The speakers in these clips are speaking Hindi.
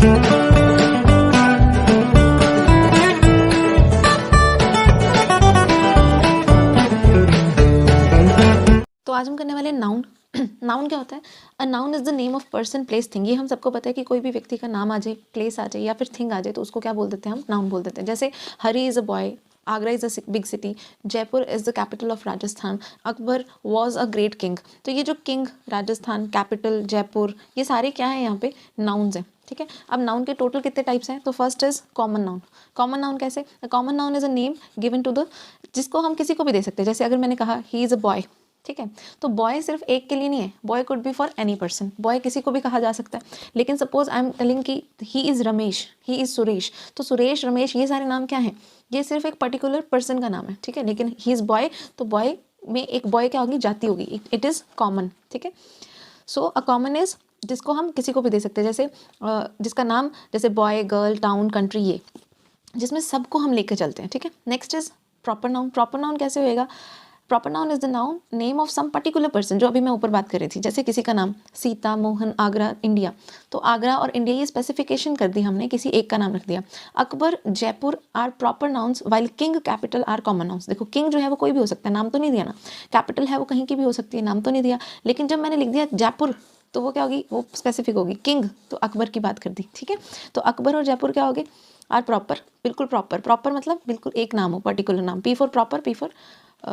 तो आज हम करने वाले नाउन। नाउन क्या होता है? A noun is the name of person place thing. ये हम सबको पता है कि कोई भी व्यक्ति का नाम आ जाए, प्लेस आ जाए या फिर थिंग आ जाए तो उसको क्या बोल देते हैं? हम नाउन बोल देते हैं। जैसे Hari is a boy, Agra is a big city, Jaipur is the capital of Rajasthan, Akbar was a great king. तो ये जो किंग, राजस्थान, कैपिटल, जयपुर, ये सारे क्या है? यहाँ पे नाउन्स हैं। ठीक है, अब नाउन के टोटल कितने टाइप्स हैं? तो first is common noun. Common noun कैसे? Common noun is a name given to the, जिसको हम किसी को भी दे सकते हैं। जैसे अगर मैंने कहा ही इज़ अ बॉय, ठीक है, तो बॉय सिर्फ एक के लिए नहीं है, boy could be for any person. Boy किसी को भी कहा जा सकता है। लेकिन सपोज आई एम टेलिंग कि he is Ramesh, he is Suresh, तो सुरेश, रमेश, ये सारे नाम क्या हैं? ये सिर्फ एक पर्टिकुलर पर्सन का नाम है। ठीक है, लेकिन ही इज़ बॉय, तो बॉय में एक बॉय क्या होगी? जाति होगी। It is common. ठीक है, सो अ कॉमन इज जिसको हम किसी को भी दे सकते हैं। जैसे जिसका नाम, जैसे बॉय, गर्ल, टाउन, कंट्री, ये जिसमें सबको हम लेके चलते हैं। ठीक है, next is proper noun. Proper noun कैसे होएगा? Proper noun is the noun name of some particular person, जो अभी मैं ऊपर बात कर रही थी। जैसे किसी का नाम सीता, मोहन, आगरा, इंडिया, तो आगरा और इंडिया ये स्पेसिफिकेशन कर दी हमने, किसी एक का नाम रख दिया। Akbar, Jaipur are proper nouns, while king, capital are common nouns. देखो, किंग जो है वो कोई भी हो सकता है, नाम तो नहीं दिया ना। कैपिटल है वो कहीं की भी हो सकती है, नाम तो नहीं दिया। लेकिन जब मैंने लिख दिया जयपुर, तो वो क्या होगी? वो स्पेसिफिक होगी। किंग तो अकबर की बात कर दी। ठीक है, तो अकबर और जयपुर क्या होगे? आर प्रॉपर, बिल्कुल प्रॉपर। प्रॉपर मतलब बिल्कुल एक नाम हो, पर्टिकुलर नाम। P for proper, P for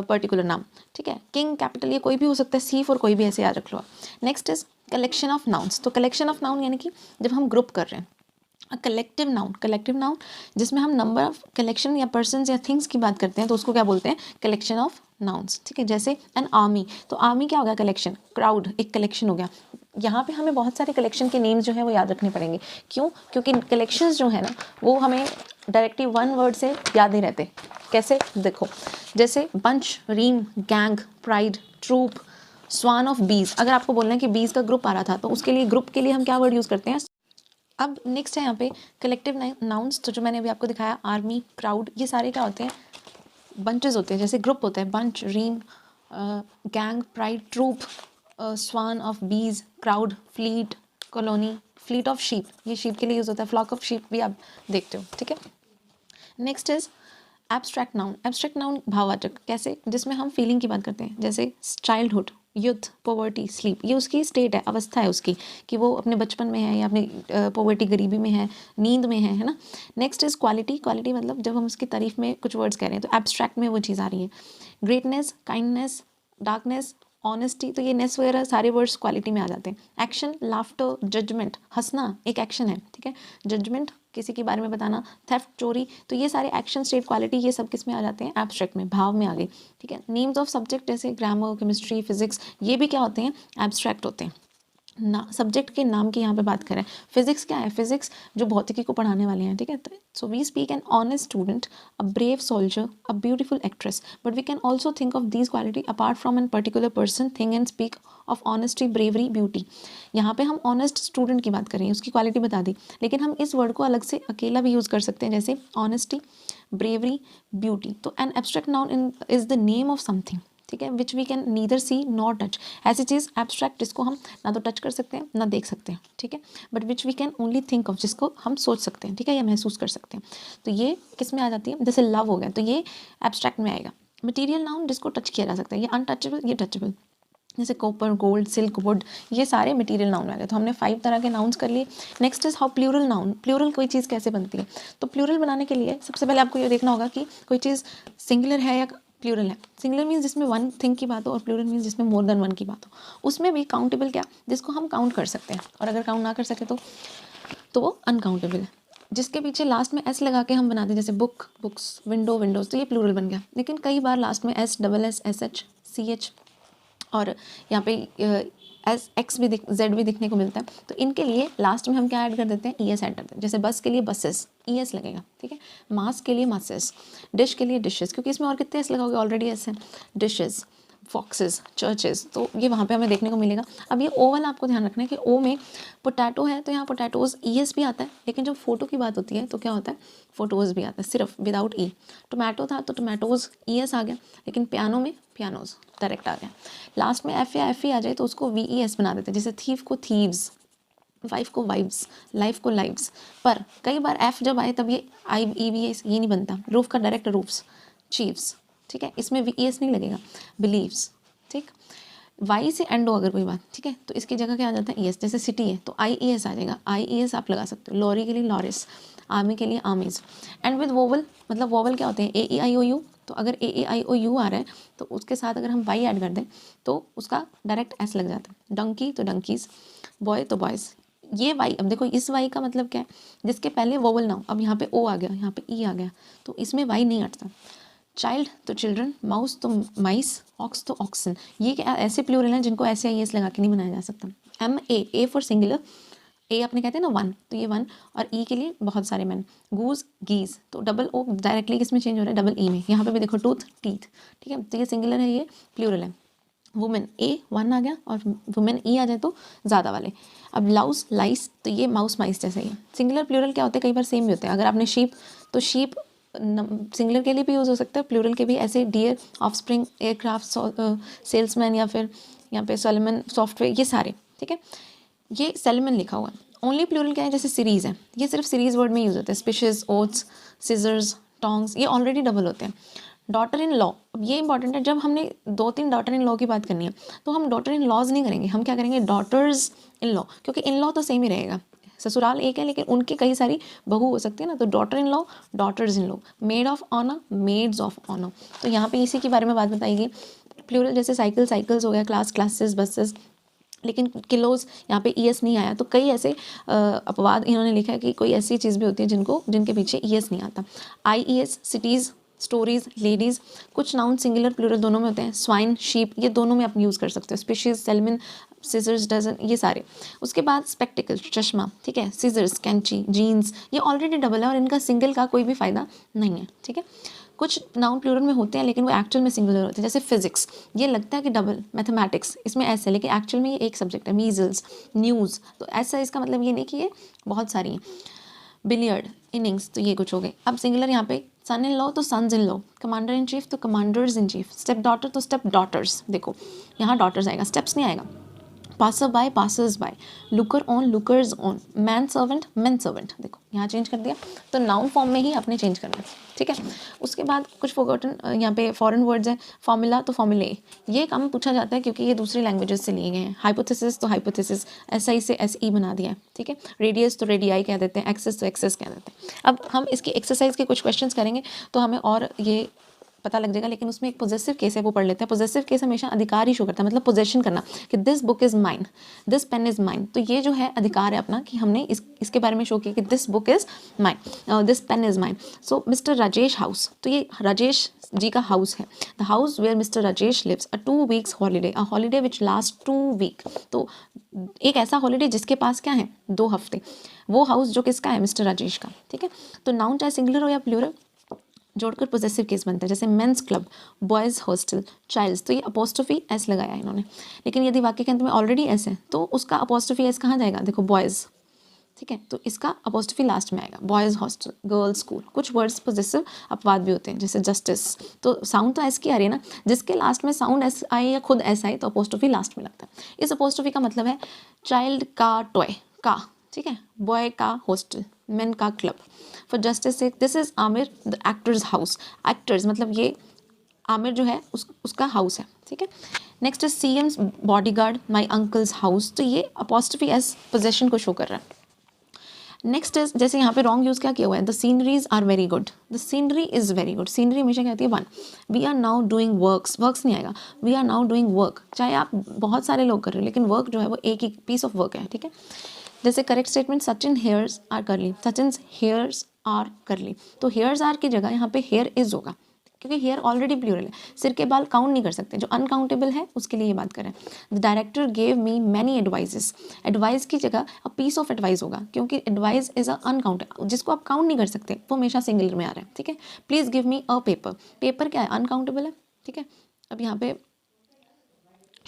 particular नाम। ठीक है, किंग, कैपिटल, ये कोई भी हो सकता है। सी फॉर कोई भी, ऐसे याद रख लो। Next is collection of nouns. तो कलेक्शन ऑफ नाउन यानी कि जब हम ग्रुप कर रहे हैं। कलेक्टिव नाउन, कलेक्टिव नाउन जिसमें हम नंबर ऑफ कलेक्शन या पर्सन्स या थिंग्स की बात करते हैं, तो उसको क्या बोलते हैं? Collection of nouns. ठीक है, जैसे एन आर्मी, तो आर्मी क्या हो गया? कलेक्शन। क्राउड एक कलेक्शन हो गया। यहाँ पे हमें बहुत सारे कलेक्शन के नेम्स जो है वो याद रखने पड़ेंगे। क्यों? क्योंकि कलेक्शंस जो है ना वो हमें डायरेक्टली वन वर्ड से याद नहीं रहते। कैसे? देखो, जैसे bunch, ream, gang, pride, troop, swarm of bees. अगर आपको बोलना है कि बीज का ग्रुप आ रहा था, तो उसके लिए, ग्रुप के लिए हम क्या वर्ड यूज़ करते हैं? अब नेक्स्ट है यहाँ पे कलेक्टिव नाउन्स। तो जो मैंने अभी आपको दिखाया, आर्मी, क्राउड, ये सारे क्या होते हैं? बंचेस होते हैं। जैसे ग्रुप होता है bunch, ream, gang, pride, troop, swarm of bees, crowd, fleet, colony, fleet of sheep, ये शीप के लिए यूज़ होता है। फ्लॉक ऑफ शीप भी आप देखते हो। ठीक है, next is abstract noun. Abstract noun भाववाचक। कैसे? जिसमें हम फीलिंग की बात करते हैं। जैसे चाइल्डहुड, यूथ, पॉवर्टी, स्लीप, ये उसकी स्टेट है, अवस्था है उसकी, कि वो अपने बचपन में है या अपनी पॉवर्टी, गरीबी में है, नींद में है ना। Next is quality. क्वालिटी मतलब जब हम उसकी तारीफ में कुछ वर्ड्स कह रहे हैं, तो एब्स्ट्रैक्ट में वो चीज़ आ रही है। ग्रेटनेस, काइंडनेस, डार्कनेस, ऑनेस्टी, तो ये नेस वगैरह सारे वर्ड्स क्वालिटी में आ जाते हैं। एक्शन, लाफ्टर, जजमेंट, हंसना एक एक्शन है। ठीक है, जजमेंट किसी के बारे में बताना, थेफ्ट, चोरी, तो ये सारे एक्शन, स्टेट, क्वालिटी, ये सब किस में आ जाते हैं? एब्स्ट्रैक्ट में, भाव में आ गई। ठीक है, नेम्स ऑफ सब्जेक्ट जैसे ग्रामर, केमिस्ट्री, फिजिक्स, ये भी क्या होते हैं? एब्स्ट्रैक्ट होते हैं ना। सब्जेक्ट के नाम की यहाँ पे बात करें, फिजिक्स क्या है? फिजिक्स जो भौतिकी को पढ़ाने वाले हैं। ठीक है, so we speak an honest student, a brave soldier, a beautiful actress, but we can also think of these quality apart from an particular person, thing and speak of honesty, bravery, beauty. यहाँ पे हम ऑनेस्ट स्टूडेंट की बात कर रहे हैं, उसकी क्वालिटी बता दी, लेकिन हम इस वर्ड को अलग से अकेला भी यूज़ कर सकते हैं, जैसे ऑनेस्टी, ब्रेवरी, ब्यूटी। तो an abstract noun is the name of something, ठीक है, which we can neither see nor touch. ऐसी चीज़ एब्स्ट्रैक्ट जिसको हम ना तो टच कर सकते हैं ना देख सकते हैं। ठीक है, but which we can only think of, जिसको हम सोच सकते हैं। ठीक है, या महसूस कर सकते हैं। तो ये किस में आ जाती है? जैसे लव हो गया, तो ये एब्स्ट्रैक्ट में आएगा। मटीरियल नाउन जिसको टच किया जा सकता है, ये अनटचेबल, ये टचेबल, जैसे कॉपर, गोल्ड, सिल्क, वुड, ये सारे मटेरियल नाउन आ गए। तो हमने 5 तरह के नाउन्स कर लिए। Next is how plural noun. Plural कोई चीज़ कैसे बनती है? तो प्लूरल बनाने के लिए सबसे पहले आपको ये देखना होगा कि कोई चीज़ सिंगुलर है या प्लूरल है। सिंगुलर मीन्स जिसमें वन थिंग की बात हो, और प्लूरल मीन्स जिसमें मोर देन वन की बात हो। उसमें भी काउंटेबल क्या? जिसको हम काउंट कर सकते हैं, और अगर काउंट ना कर सके तो वो अनकाउंटेबल है। जिसके पीछे लास्ट में एस लगा के हम बनाते हैं, जैसे बुक, बुक्स, विंडो, विंडोज़, तो ये प्लूरल बन गया। लेकिन कई बार लास्ट में S, double S, S H, C H और यहाँ पे एस, एक्स भी जेड भी दिखने को मिलता है। तो इनके लिए लास्ट में हम क्या ऐड कर देते हैं? ई एस ऐड करते हैं। जैसे बस के लिए बसेस, ई एस लगेगा। ठीक है, मास के लिए मासेस, डिश के लिए डिशेस, क्योंकि इसमें और कितने एस लगाओगे? ऑलरेडी एस है। डिशेस, फॉक्सेस, चर्चेस, तो ये वहाँ पे हमें देखने को मिलेगा। अब ये ओ वाला आपको ध्यान रखना है कि ओ में पोटैटो है, तो यहाँ पोटैटोज़ ई एस भी आता है, लेकिन जब फोटो की बात होती है तो क्या होता है? फोटोज़ भी आता है, सिर्फ विदाउट ई। टोमेटो था तो टोमेटोज़ ई एस आ गया, लेकिन पियानो में पियानोज़ डायरेक्ट आ गया। लास्ट में एफ या एफ ई आ जाए तो उसको वी ई एस बना देते हैं, जैसे थीव को थीव्स, वाइफ को वाइव्स, लाइफ को लाइव्स। पर कई बार एफ जब आए तब ये IEVS ये नहीं बनता। रूफ का डायरेक्ट रूफ्स, चीव्स, ठीक है, इसमें VES नहीं लगेगा, बिलीव्स, ठीक। वाई से एंड हो अगर कोई बात, ठीक है, तो इसकी जगह क्या आ जाता है ES। जैसे सिटी है तो IES आ जाएगा, IES आप लगा सकते हो। लॉरी के लिए लॉरिस, आर्मी के लिए आर्मीज। एंड विद वोवल, मतलब वोवल क्या होते हैं, AEIOU। तो अगर AEIOU आ रहा है तो उसके साथ अगर हम वाई ऐड कर दें तो उसका डायरेक्ट S लग जाता है। डंकी तो डंकीज, बॉय तो बॉयज़। ये वाई, अब देखो इस वाई का मतलब क्या है, जिसके पहले वोवल ना हो। अब यहाँ पे O आ गया, यहाँ पे E आ गया, तो इसमें वाई नहीं हटता। चाइल्ड तो चिल्ड्रन, माउस तो माइस, ऑक्स तो ऑक्सन। ये क्या ऐसे प्लूरल हैं जिनको ऐसे IES लगा के नहीं बनाया जा सकता। A फॉर सिंगुलर, A अपने कहते हैं ना वन, तो ये वन। और E के लिए बहुत सारे मैन, गूज गीज। तो डबल O डायरेक्टली किसमें चेंज हो रहा है, डबल E में। यहाँ पे भी देखो टूथ टीथ, ठीक है, तो ये सिंगुलर है, ये प्लूरल है। वुमेन A वन आ गया और वुमेन E आ जाए तो ज़्यादा वाले। अब लाउस लाइस, तो ये माउस माइस जैसे ही है। सिंगुलर प्लूरल क्या होते हैं, कई बार सेम भी होते हैं। अगर आपने शीप, तो शीप सिंगुलर के लिए भी यूज़ हो सकता है, प्लूरल के भी। ऐसे डियर, ऑफस्प्रिंग, एयरक्राफ्ट, सेल्समैन, या फिर यहाँ पे सॉलोमन सॉफ्टवेयर, ये सारे, ठीक है। ये सेलमन लिखा हुआ है। ओनली प्लूरल क्या है, जैसे सीरीज़ है, ये सिर्फ सीरीज़ वर्ड में यूज़ होता है। स्पिशेस, ओट्स, सीजर्स, टोंग्स, ये ऑलरेडी डबल होते हैं। डॉटर इन लॉ, अब ये इंपॉर्टेंट है। जब हमने 2-3 डॉटर इन लॉ की बात करनी है तो हम डॉटर इन लॉज नहीं करेंगे, हम क्या करेंगे, डॉटर्स इन लॉ, क्योंकि इन लॉ तो सेम ही रहेगा। ससुराल एक है लेकिन उनकी कई सारी बहू हो सकती है ना, तो daughter in law, daughters in law. Maid of honour, maids of honour. तो यहाँ पे इसी के बारे में बात बताएगी। प्लूरल जैसे साइकिल, साइकिल्स हो गया, क्लास, क्लासेस, बसेस। लेकिन किलोज यहाँ पे ES नहीं आया, तो कई ऐसे अपवाद इन्होंने लिखा है कि कोई ऐसी चीज़ भी होती है जिनके पीछे ES नहीं आता। IES cities, stories, ladies. कुछ नाउन सिंगुलर प्लूरल दोनों में होते हैं। स्वाइन, शीप, ये दोनों में आप यूज़ कर सकते हो। स्पीशीज, सेलमन, सीजर्स, डजन, ये सारे। उसके बाद स्पेक्टिकल, चश्मा, ठीक है, सीजर्स, कैंची, जीन्स, ये ऑलरेडी डबल है और इनका सिंगल का कोई भी फ़ायदा नहीं है, ठीक है। कुछ नाउन प्लूरल में होते हैं लेकिन वो एक्चुअल में सिंगुलर होते हैं। जैसे फिजिक्स, ये लगता है कि डबल। मैथमेटिक्स, इसमें ऐसे है लेकिन एक्चुअल में ये एक सब्जेक्ट है। मीजल्स, न्यूज़, तो ऐसा इसका मतलब ये नहीं कि ये बहुत सारी हैं। बिलियर्ड, इनिंग्स, तो ये कुछ हो गए। अब सिंगुलर यहाँ पे सन इन लॉ तो sons in law, commander in chief तो commanders in chief, step daughter तो स्टेप डॉटर्स। देखो यहाँ डॉटर्स आएगा, स्टेप्स नहीं आएगा। Passer by, passers by, looker on, lookers on, man servant, man servant. देखो यहाँ चेंज कर दिया, तो नाउन फॉर्म में ही आपने चेंज करना है, ठीक है। उसके बाद कुछ फॉरगॉटन यहाँ पे फॉरेन वर्ड्स हैं। फॉर्मूला तो फॉर्मूले, ये कम पूछा जाता है क्योंकि ये दूसरी लैंग्वेजेस से लिए गए हैं। हाइपोथेसिस तो हाइपोथेसिस, SI से SE बना दिया है, ठीक है। रेडियस तो रेडियाई कह देते हैं, एक्सेस तो एक्सेस कह देते हैं। अब हम इसकी एक्सरसाइज के कुछ क्वेश्चंस करेंगे तो हमें और ये पता लग जाएगा। लेकिन उसमें एक पोजेसिव केस है, वो पढ़ लेते हैं। पोजेसिव केस हमेशा अधिकार ही शो करता है, मतलब पोजेशन करना, कि this book is mine, this pen is mine. तो ये जो है अधिकार है अपना, कि हमने इसके बारे में शो किया कि this book is mine, this pen is mine. So Mr Rajesh house, तो ये राजेश जी का हाउस है। The house where Mr Rajesh lives, a 2 weeks holiday, a holiday which last 2 week। तो एक ऐसा हॉलीडे जिसके पास क्या है, 2 हफ्ते। वो हाउस जो किसका है, मिस्टर राजेश का, ठीक है। तो नाउन चाहे सिंगुलर हो या प्लूरल, जोड़कर पोजेसिव केस बनता है। जैसे men's club, boys' hostel, child's, तो ये अपोस्ट्रोफी S लगाया इन्होंने। लेकिन यदि वाक्य के अंत में ऑलरेडी S है तो उसका अपोस्ट्रोफी S कहाँ जाएगा, देखो बॉयज़, ठीक है, तो इसका अपोस्ट्रोफी लास्ट में आएगा। Boys hostel, girls school. कुछ वर्ड्स पोजेसिव अपवाद भी होते हैं, जैसे जस्टिस, तो साउंड तो S की आ रही है ना, जिसके लास्ट में साउंड S आए या खुद S आए तो अपोस्ट्रोफी लास्ट में लगता है। इस अपोस्ट्रोफी का मतलब है चाइल्ड का टॉय का, ठीक है, बॉय का हॉस्टल, मेन का क्लब। फॉर जस्टिस से this is Aamir the actors house. Actors मतलब ये आमिर जो है उसका हाउस है, ठीक है। Next is CM's bodyguard, my uncles house, तो ये अपोस्ट्रोफी S पोजेशन को शो कर रहा है। नेक्स्ट इज, जैसे यहाँ पे रॉन्ग यूज़ क्या किया हुआ है, the sceneries are very good, the scenery is very good. Scenery हमेशा क्या होती है, 1। We are now doing works, works नहीं आएगा, we are now doing work. चाहे आप बहुत सारे लोग कर रहे हो लेकिन वर्क जो है वो एक ही पीस ऑफ वर्क है, ठीक है। जैसे correct statement, Sachin hairs are curly, Sachin hairs are करली। तो हेयर्स आर की जगह यहाँ पे हेयर इज होगा, क्योंकि हेयर ऑलरेडी प्लूरल है। सिर के बाल काउंट नहीं कर सकते, जो अनकाउंटेबल है उसके लिए ये बात करें। The director gave me many advises, advice की जगह अ पीस ऑफ एडवाइस होगा, क्योंकि एडवाइस इज अ अनकाउंटेबल, जिसको आप काउंट नहीं कर सकते वो हमेशा सिंगुलर में आ रहा है, ठीक है। Please give me a paper, paper क्या है, अनकाउंटेबल है, ठीक है। अब यहाँ पे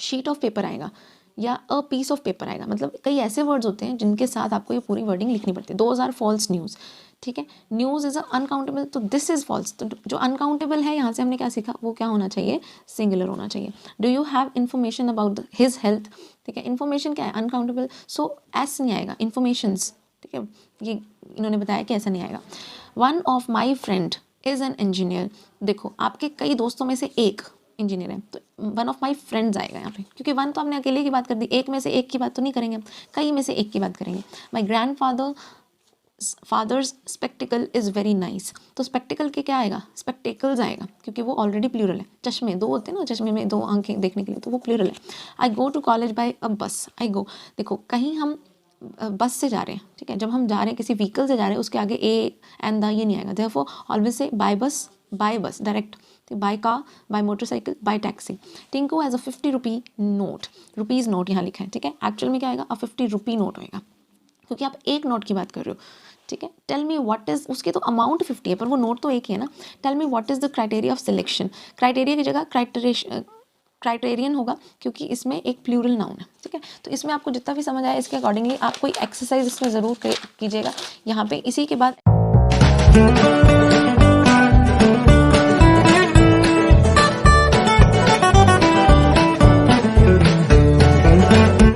शीट ऑफ पेपर आएगा या अ पीस ऑफ पेपर आएगा, मतलब कई ऐसे वर्ड्स होते हैं जिनके साथ आपको ये पूरी वर्डिंग लिखनी पड़ती है। दोज आर फॉल्स न्यूज़, ठीक है। न्यूज़ इज अनकाउंटेबल, तो दिस इज फॉल्स। तो जो अनकाउंटेबल है यहाँ से हमने क्या सीखा, वो क्या होना चाहिए, सिंगुलर होना चाहिए। Do you have information about his health, ठीक है। इन्फॉर्मेशन क्या है, अनकाउंटेबल, सो एस नहीं आएगा, इन्फॉर्मेशंस, ठीक है। ये इन्होंने बताया कि ऐसा नहीं आएगा। One of my friend is an engineer, देखो आपके कई दोस्तों में से एक इंजीनियर है, तो वन ऑफ माई फ्रेंड्स आएगा यहाँ पे, क्योंकि वन तो हमने अकेले की बात कर दी, एक में से एक की बात तो नहीं करेंगे, कई में से एक की बात करेंगे। My grandfather's spectacle is very nice, तो स्पेक्टिकल के क्या आएगा, स्पेक्टिकल्स आएगा, क्योंकि वो ऑलरेडी प्लूरल है। चश्मे दो होते हैं ना, चश्मे में दो आंखें देखने के लिए, तो वो प्लूरल है। आई गो टू कॉलेज बाय अ बस, आई गो, देखो कहीं हम बस से जा रहे हैं, ठीक है। जब हम जा रहे हैं किसी व्हीकल से जा रहे हैं, उसके आगे ए एंड द ये नहीं आएगा, therefore always say by bus direct, by car, by motorcycle, by taxi. Tinku has a 50 rupee note, rupees note यहाँ लिखा है, ठीक है। एक्चुअल में क्या आएगा, अ 50 रुपी नोट होएगा, क्योंकि आप एक नोट की बात कर रहे हो, ठीक है। टेल मी व्हाट इज, उसके तो अमाउंट 50 है पर वो नोट तो एक ही है ना। Tell me what is the criteria of selection, criteria की जगह क्राइटेरियन होगा, क्योंकि इसमें एक प्लूरल नाउन है, ठीक है। तो इसमें आपको जितना भी समझ आया, इसके अकॉर्डिंगली आप कोई एक्सरसाइज इसमें ज़रूर कीजिएगा। यहाँ पे इसी के बाद